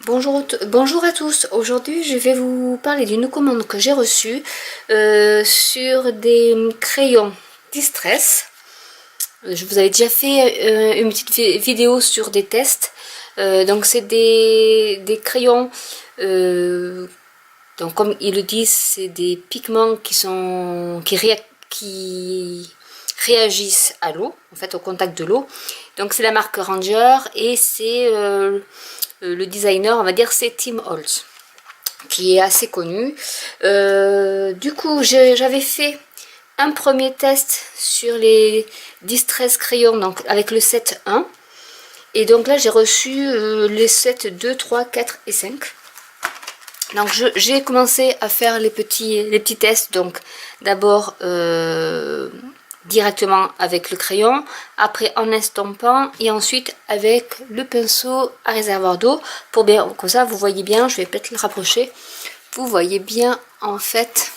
Bonjour à tous. Aujourd'hui, je vais vous parler d'une commande que j'ai reçue sur des crayons Distress. Je vous avais déjà fait une petite vidéo sur des tests. Donc, c'est des crayons. Donc, comme ils le disent, c'est des pigments qui réagissent à l'eau, en fait, au contact de l'eau. Donc, c'est la marque Ranger et c'est le designer, on va dire, c'est Tim Holtz, qui est assez connu. Du coup, j'avais fait un premier test sur les Distress crayons, donc avec le set 1. Et donc là, j'ai reçu les sets 2, 3, 4 et 5. Donc j'ai commencé à faire les petits tests. Donc d'abord directement avec le crayon, après en estampant et ensuite avec le pinceau à réservoir d'eau pour bien, comme ça vous voyez bien, je vais peut-être le rapprocher, vous voyez bien en fait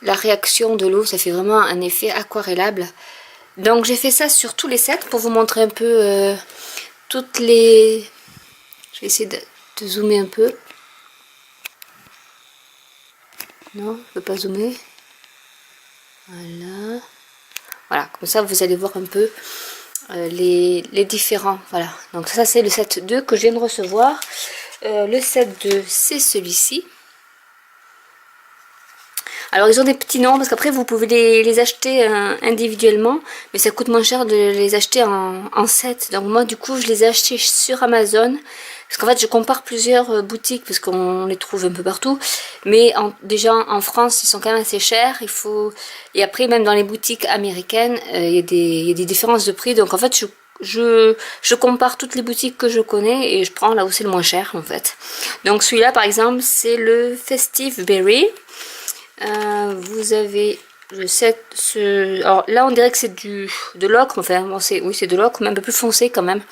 la réaction de l'eau, ça fait vraiment un effet aquarellable. Donc j'ai fait ça sur tous les sets pour vous montrer un peu toutes les... Je vais essayer de zoomer un peu. Non, je ne peux pas zoomer. Voilà. Voilà, comme ça vous allez voir un peu les différents. Voilà, donc ça c'est le set 2 que je viens de recevoir. Le set 2 c'est celui-ci. Alors ils ont des petits noms parce qu'après vous pouvez les acheter individuellement, mais ça coûte moins cher de les acheter en set. Donc moi du coup je les ai achetés sur Amazon parce qu'en fait je compare plusieurs boutiques parce qu'on les trouve un peu partout, mais déjà en France ils sont quand même assez chers. Et après même dans les boutiques américaines il y a des différences de prix. Donc en fait je compare toutes les boutiques que je connais et je prends là où c'est le moins cher en fait. Donc celui-là par exemple c'est le Festive Berry. Vous avez le set, alors là on dirait que c'est de l'ocre, enfin bon, oui c'est de l'ocre mais un peu plus foncé quand même.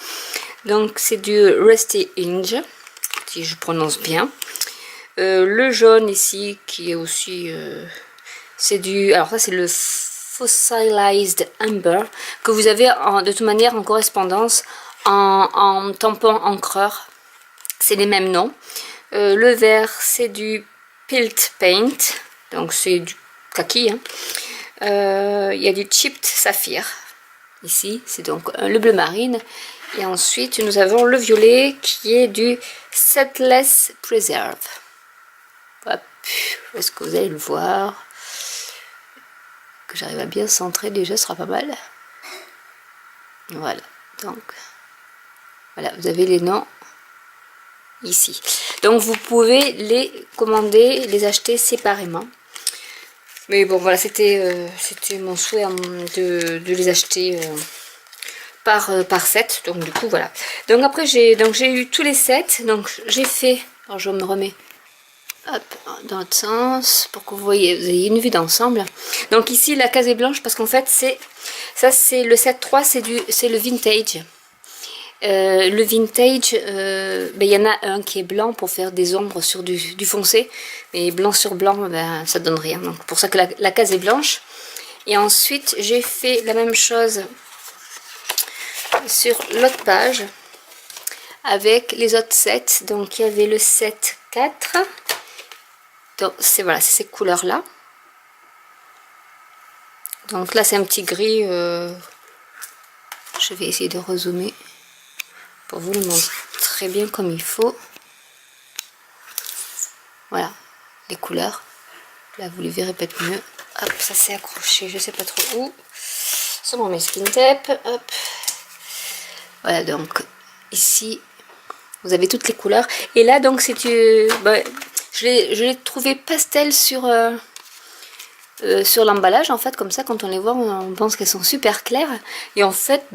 Donc c'est du Rusty Inge, si je prononce bien. Le jaune ici qui est aussi c'est alors ça c'est le Fossilized Amber que vous avez de toute manière en correspondance en tampon encreur, c'est les mêmes noms. Le vert c'est du Pilt Paint, donc c'est du kaki, hein. Il y a du Chipped Saphir ici, c'est donc le bleu marine. Et ensuite nous avons le violet qui est du Setless Preserve. Hop, est-ce que vous allez le voir, que j'arrive à bien centrer déjà, ce sera pas mal. Voilà, donc voilà, vous avez les noms ici. Donc vous pouvez les commander, les acheter séparément. Mais bon voilà, c'était mon souhait de les acheter par set. Donc du coup voilà. Donc après j'ai eu tous les sets. Donc j'ai fait, alors je me remets hop dans l'autre sens pour que vous ayez une vue d'ensemble. Donc ici la case est blanche parce qu'en fait c'est le set 3, c'est le vintage. Le vintage, il y en a un qui est blanc pour faire des ombres sur du foncé, mais blanc sur blanc, ben, ça donne rien. Donc pour ça que la case est blanche. Et ensuite j'ai fait la même chose sur l'autre page avec les autres sets. Donc il y avait le set 4. Donc c'est voilà, c'est ces couleurs là. Donc là c'est un petit gris. Je vais essayer de rezoomer pour vous le montrer bien comme il faut. Voilà les couleurs. Là vous les verrez peut-être mieux. Hop, ça s'est accroché, je sais pas trop où. Sur mon masking tape. Hop. Voilà, donc ici vous avez toutes les couleurs. Et là donc c'est je l'ai trouvé pastel sur l'emballage, en fait, comme ça quand on les voit on pense qu'elles sont super claires et en fait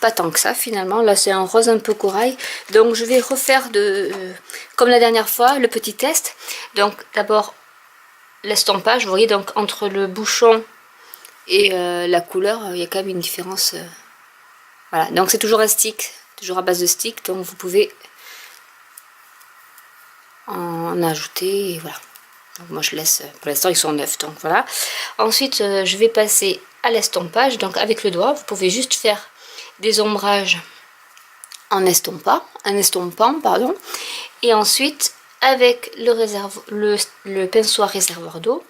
pas tant que ça finalement. Là c'est un rose un peu corail, donc je vais refaire comme la dernière fois le petit test. Donc d'abord l'estampage, vous voyez, donc entre le bouchon et la couleur il y a quand même une différence. Voilà, donc c'est toujours un stick, toujours à base de stick, donc vous pouvez en ajouter et voilà. Donc moi je laisse, pour l'instant ils sont neufs, donc voilà. Ensuite je vais passer à l'estompage. Donc avec le doigt vous pouvez juste faire des ombrages en estompant, pardon. Et ensuite, avec le pinceau à réservoir d'eau,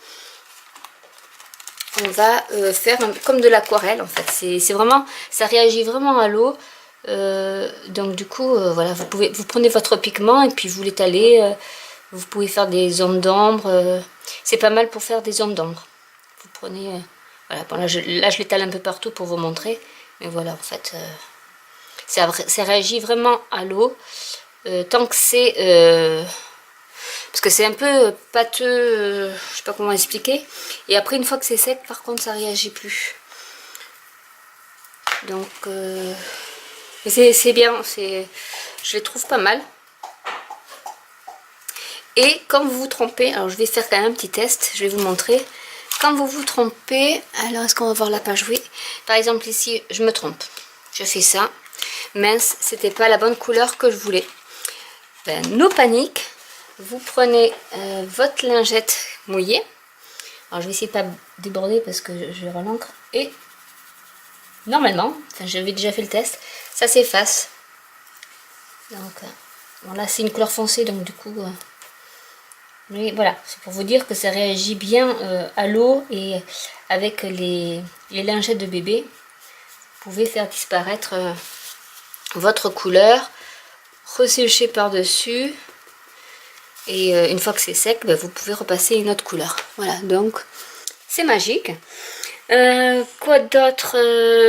on va faire comme de l'aquarelle en fait. C'est vraiment, ça réagit vraiment à l'eau. Donc du coup, voilà, vous prenez votre pigment et puis vous l'étalez. Vous pouvez faire des zones d'ombre. C'est pas mal pour faire des zones d'ombre. Vous prenez, voilà, bon, là je l'étale un peu partout pour vous montrer. Mais voilà, en fait, ça réagit vraiment à l'eau. Tant que c'est... parce que c'est un peu pâteux, je sais pas comment expliquer. Et après, une fois que c'est sec, par contre, ça réagit plus. Donc, c'est bien, je les trouve pas mal. Et quand vous vous trompez, alors je vais faire quand même un petit test, je vais vous montrer. Quand vous vous trompez, alors est-ce qu'on va voir la page? Oui. Par exemple ici, je me trompe. Je fais ça. Mince, c'était pas la bonne couleur que je voulais. Ben, no panique. Vous prenez votre lingette mouillée. Alors je vais essayer de pas déborder parce que je vais l'encre. Et normalement, enfin j'avais déjà fait le test, ça s'efface. Donc bon, là c'est une couleur foncée, donc du coup... mais voilà, c'est pour vous dire que ça réagit bien à l'eau et avec les lingettes de bébé, vous pouvez faire disparaître votre couleur, ressécher par-dessus et une fois que c'est sec, ben, vous pouvez repasser une autre couleur. Voilà, donc c'est magique. Quoi d'autre?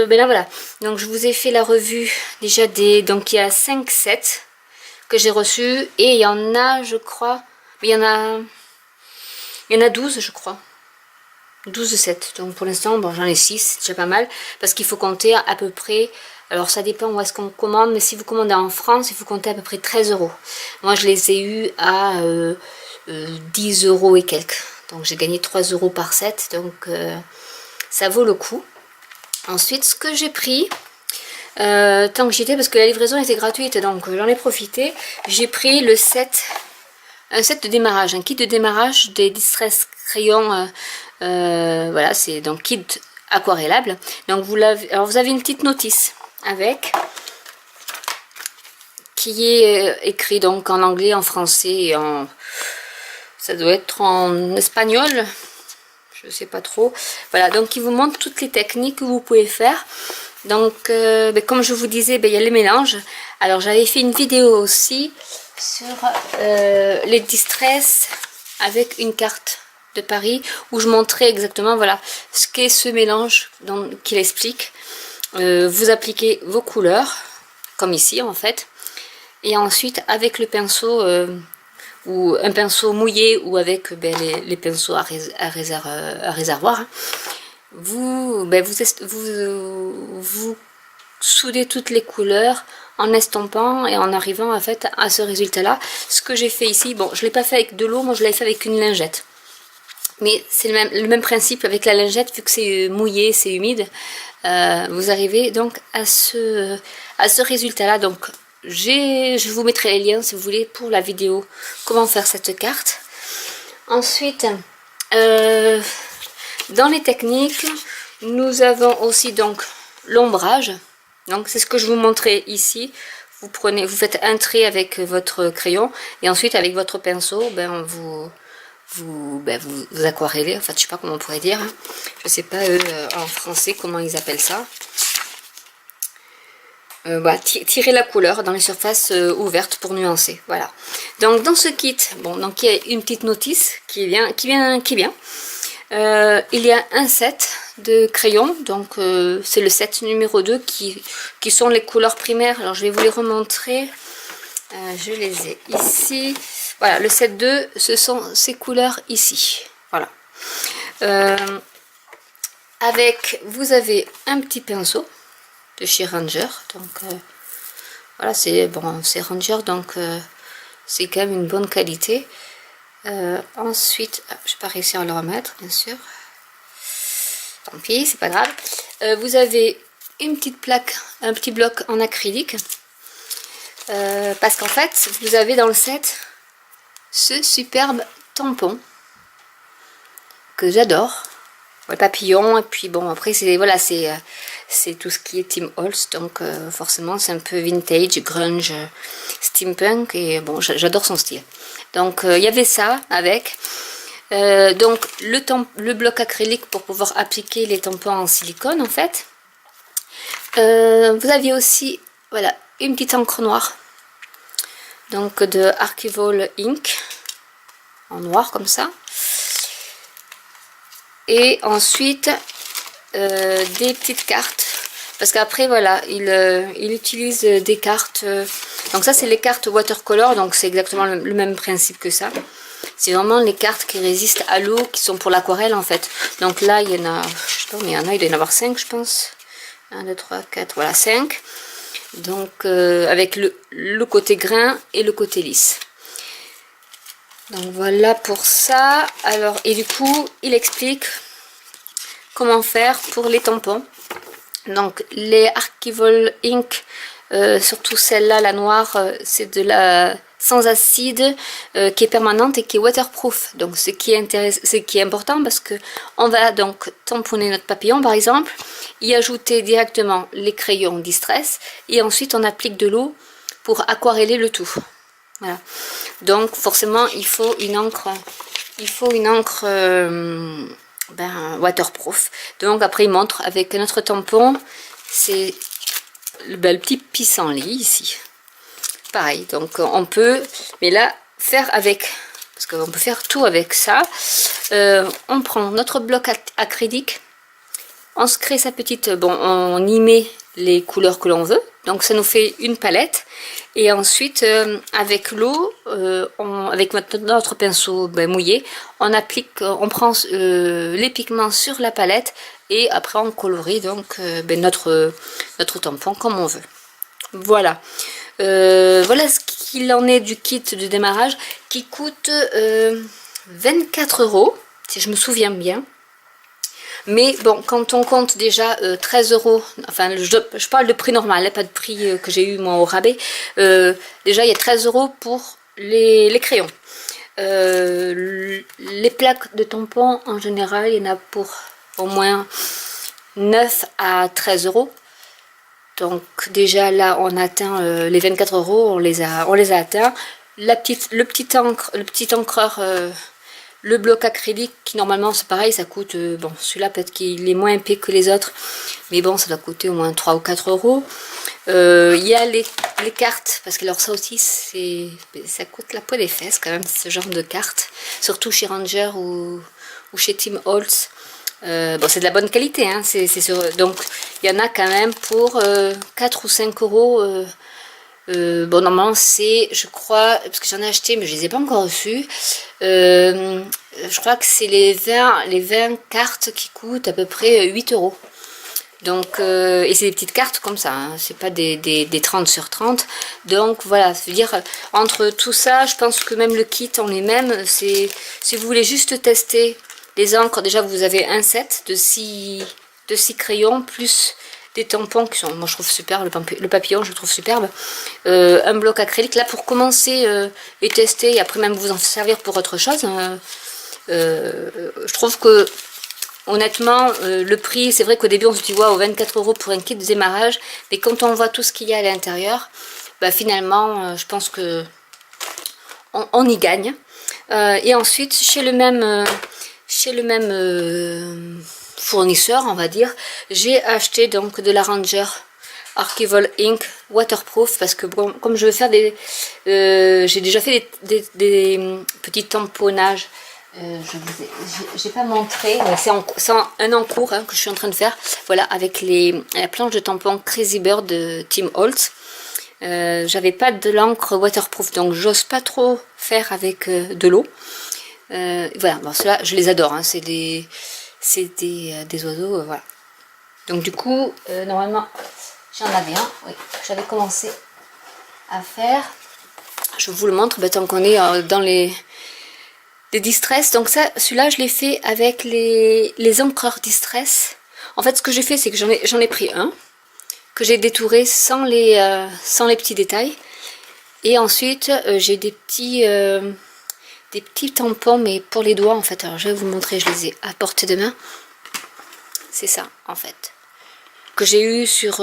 Ben là voilà, donc je vous ai fait la revue déjà donc il y a 5 sets que j'ai reçus et il y en a, je crois, il y en a 12 je crois, 12 sets, donc pour l'instant bon, j'en ai 6, c'est déjà pas mal, parce qu'il faut compter à peu près, alors ça dépend où est-ce qu'on commande, mais si vous commandez en France, il faut compter à peu près 13 €. Moi je les ai eus à 10 € et quelques, donc j'ai gagné 3 € par set, donc ça vaut le coup. Ensuite, ce que j'ai pris, tant que j'étais, parce que la livraison était gratuite, donc j'en ai profité, j'ai pris le set, un set de démarrage, un kit de démarrage des Distress crayons, voilà, c'est donc kit aquarellable. Donc vous avez une petite notice avec, qui est écrit donc en anglais, en français et ça doit être en espagnol. Je sais pas trop. Voilà, donc il vous montre toutes les techniques que vous pouvez faire. Donc, comme je vous disais, il y a les mélanges. Alors, j'avais fait une vidéo aussi sur les Distress avec une carte de Paris où je montrais exactement, voilà, ce qu'est ce mélange qu'il explique. Vous appliquez vos couleurs, comme ici en fait, et ensuite avec le pinceau... ou un pinceau mouillé ou avec les pinceaux à réservoir, hein. Vous soudez toutes les couleurs en estompant et en arrivant en fait à ce résultat là. Ce que j'ai fait ici, bon je l'ai pas fait avec de l'eau, moi je l'ai fait avec une lingette, mais c'est le même principe avec la lingette, vu que c'est mouillé, c'est humide, vous arrivez donc à ce résultat là. Donc je vous mettrai les liens si vous voulez pour la vidéo comment faire cette carte. Ensuite, dans les techniques, nous avons aussi donc l'ombrage. Donc c'est ce que je vous montrais ici. Vous faites un trait avec votre crayon et ensuite avec votre pinceau, vous aquarellez. En fait, je sais pas comment on pourrait dire. Je sais pas en français comment ils appellent ça. Tirer la couleur dans les surfaces ouvertes pour nuancer. Voilà. Donc dans ce kit, bon, donc il y a une petite notice qui vient. Il y a un set de crayons, donc c'est le set numéro 2 qui sont les couleurs primaires. Alors je vais vous les remontrer. Je les ai ici. Voilà, le set 2, ce sont ces couleurs ici. Voilà. Vous avez un petit pinceau de chez Ranger, donc voilà, c'est Ranger, donc c'est quand même une bonne qualité. Ensuite, je n'ai pas réussi à le remettre, bien sûr, tant pis, c'est pas grave. Vous avez une petite plaque, un petit bloc en acrylique, parce qu'en fait vous avez dans le set ce superbe tampon que j'adore, le papillon, et puis bon après c'est voilà, c'est c'est tout ce qui est Tim Holtz, donc forcément c'est un peu vintage, grunge, steampunk, et bon, j'adore son style. Donc il y avait ça avec. Donc le bloc acrylique pour pouvoir appliquer les tampons en silicone en fait. Vous aviez aussi, voilà, une petite encre noire, donc de Archival Ink, en noir comme ça. Et ensuite des petites cartes, parce qu'après voilà, il utilise des cartes. Donc ça c'est les cartes watercolor, donc c'est exactement le même principe que ça. C'est vraiment les cartes qui résistent à l'eau, qui sont pour l'aquarelle en fait. Donc là il y en a, je sais pas, mais il y en a, il doit y en avoir 5 je pense. 1, 2, 3, 4, voilà 5. Donc avec le côté grain et le côté lisse. Donc voilà pour ça. Alors, et du coup il explique comment faire pour les tampons. Donc les Archival Ink, surtout celle-là, la noire, c'est de la sans acide qui est permanente et qui est waterproof. Donc ce qui est important, parce que on va donc tamponner notre papillon par exemple, y ajouter directement les crayons Distress et ensuite on applique de l'eau pour aquareller le tout. Voilà. Donc forcément il faut une encre, waterproof. Donc après il montre avec notre tampon, c'est le petit pissenlit ici. Pareil, donc on peut, mais là, faire avec, parce qu'on peut faire tout avec ça. On prend notre bloc acrylique, on se crée sa petite, bon, on y met les couleurs que l'on veut, donc ça nous fait une palette. Et ensuite, avec l'eau, avec notre pinceau mouillé, on applique, on prend les pigments sur la palette et après on colorie donc notre tampon comme on veut. Voilà. Voilà ce qu'il en est du kit de démarrage qui coûte 24 €, si je me souviens bien. Mais bon, quand on compte déjà 13 €, enfin je parle de prix normal, hein, pas de prix que j'ai eu moi au rabais. Déjà il y a 13 € pour les crayons. Les plaques de tampons en général, il y en a pour au moins 9 à 13 €. Donc déjà là on atteint les 24 €, on les a atteints. Le petit encreur, le bloc acrylique qui normalement c'est pareil, ça coûte, bon celui-là peut-être qu'il est moins épais que les autres, mais bon ça doit coûter au moins 3 ou 4 €. Il y a les cartes, parce que alors ça aussi ça coûte la peau des fesses quand même, ce genre de cartes, surtout chez Ranger ou chez Tim Holtz. Bon, c'est de la bonne qualité, hein, donc il y en a quand même pour 4 ou 5 €. Bon, normalement c'est, je crois, parce que j'en ai acheté mais je les ai pas encore reçus, je crois que c'est les 20 cartes qui coûtent à peu près 8 €. Donc, et c'est des petites cartes comme ça, hein, c'est pas des 30 sur 30. Donc voilà, je veux dire, entre tout ça, je pense que même le kit en lui-même, si vous voulez juste tester les encres, déjà vous avez un set de 6 crayons, plus des tampons qui sont, moi je trouve super, le papillon je le trouve superbe, un bloc acrylique, là pour commencer et tester, et après même vous en servir pour autre chose. Je trouve que honnêtement, le prix, c'est vrai qu'au début on se dit waouh, 24 € pour un kit de démarrage, mais quand on voit tout ce qu'il y a à l'intérieur, bah, finalement je pense que on y gagne. Et ensuite chez le même fournisseur, on va dire, j'ai acheté donc de la Ranger Archival Ink waterproof, parce que bon, comme je veux faire j'ai déjà fait des petits tamponnages. J'ai pas montré, c'est un en cours, hein, que je suis en train de faire, voilà, avec la planche de tampon Crazy Bird de Tim Holtz. J'avais pas de l'encre waterproof, donc j'ose pas trop faire avec de l'eau. Voilà, bon, ceux-là je les adore, hein, c'est des oiseaux, voilà. Donc du coup normalement j'en avais un, oui, j'avais commencé à faire, je vous le montre tant qu'on est dans les Distress. Donc ça, celui-là je l'ai fait avec les encreurs Distress. En fait ce que j'ai fait, c'est que j'en ai pris un que j'ai détouré sans les petits détails, et ensuite j'ai des petits tampons, mais pour les doigts en fait. Alors je vais vous montrer, je les ai à portée de main. C'est ça en fait. que j'ai eu sur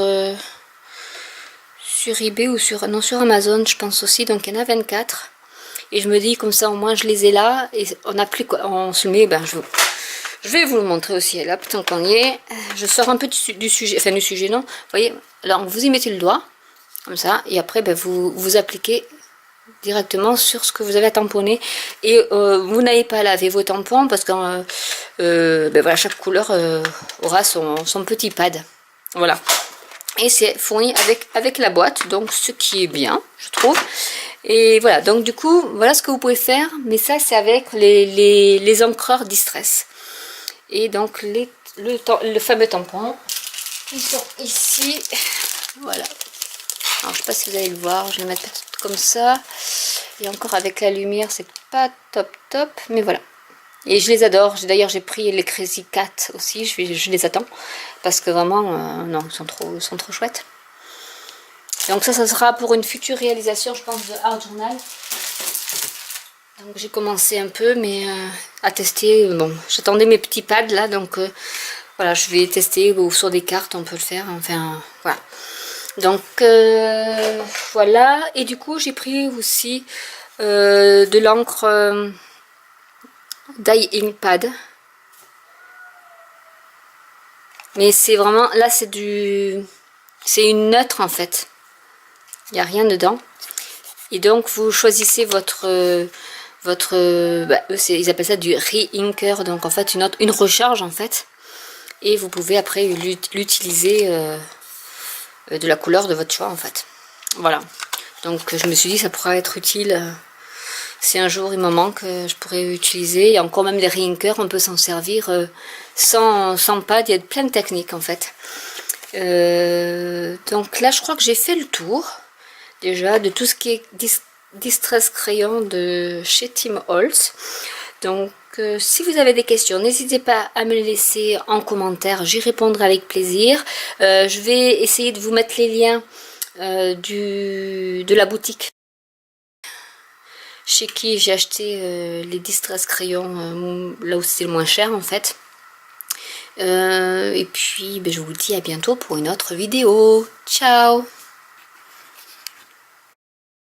eBay ou sur Amazon, je pense aussi. Donc il y en a 24. Et je me dis comme ça au moins je les ai là. Et on n'a plus quoi. On se met, ben je vais vous le montrer aussi. Là, tant qu'on y est, je sors un peu du sujet, enfin du sujet non. Vous voyez, alors vous y mettez le doigt, comme ça. Et après, ben, vous appliquez directement sur ce que vous avez à tamponner. Et vous n'allez pas laver vos tampons parce que ben voilà, chaque couleur aura son petit pad. Voilà. Et c'est fourni avec la boîte, donc ce qui est bien, je trouve. Et voilà, donc du coup, voilà ce que vous pouvez faire. Mais ça, c'est avec les encreurs Distress. Et donc, le fameux tampon, ils sont ici. Voilà. Alors, je sais pas si vous allez le voir, je vais le mettre peut-être comme ça. Et encore avec la lumière, c'est pas top, mais voilà. Et je les adore. D'ailleurs, j'ai pris les Crazy Cat aussi. Je les attends parce que vraiment, non, ils sont trop chouettes. Donc ça sera pour une future réalisation, je pense, de Art Journal. Donc j'ai commencé un peu, mais à tester. Bon, j'attendais mes petits pads là, donc voilà, je vais tester. Ou sur des cartes, on peut le faire. Enfin, voilà. Donc voilà. Et du coup, j'ai pris aussi de l'encre Die Ink Pad. Mais c'est vraiment, là c'est une neutre en fait. Il n'y a rien dedans. Et donc vous choisissez ils appellent ça du re-inker, donc en fait une recharge en fait. Et vous pouvez après l'utiliser de la couleur de votre choix en fait. Voilà. Donc je me suis dit ça pourrait être utile. Si un jour il me manque, je pourrais utiliser. Il y a encore même des re-inkers, on peut s'en servir sans pad. Il y a plein de techniques en fait. Donc là je crois que j'ai fait le tour déjà de tout ce qui est Distress Crayon de chez Tim Holtz. Donc si vous avez des questions, n'hésitez pas à me les laisser en commentaire, j'y répondrai avec plaisir. Je vais essayer de vous mettre les liens de la boutique chez qui j'ai acheté les Distress Crayons, là où c'est le moins cher en fait. Et puis ben, je vous dis à bientôt pour une autre vidéo. Ciao!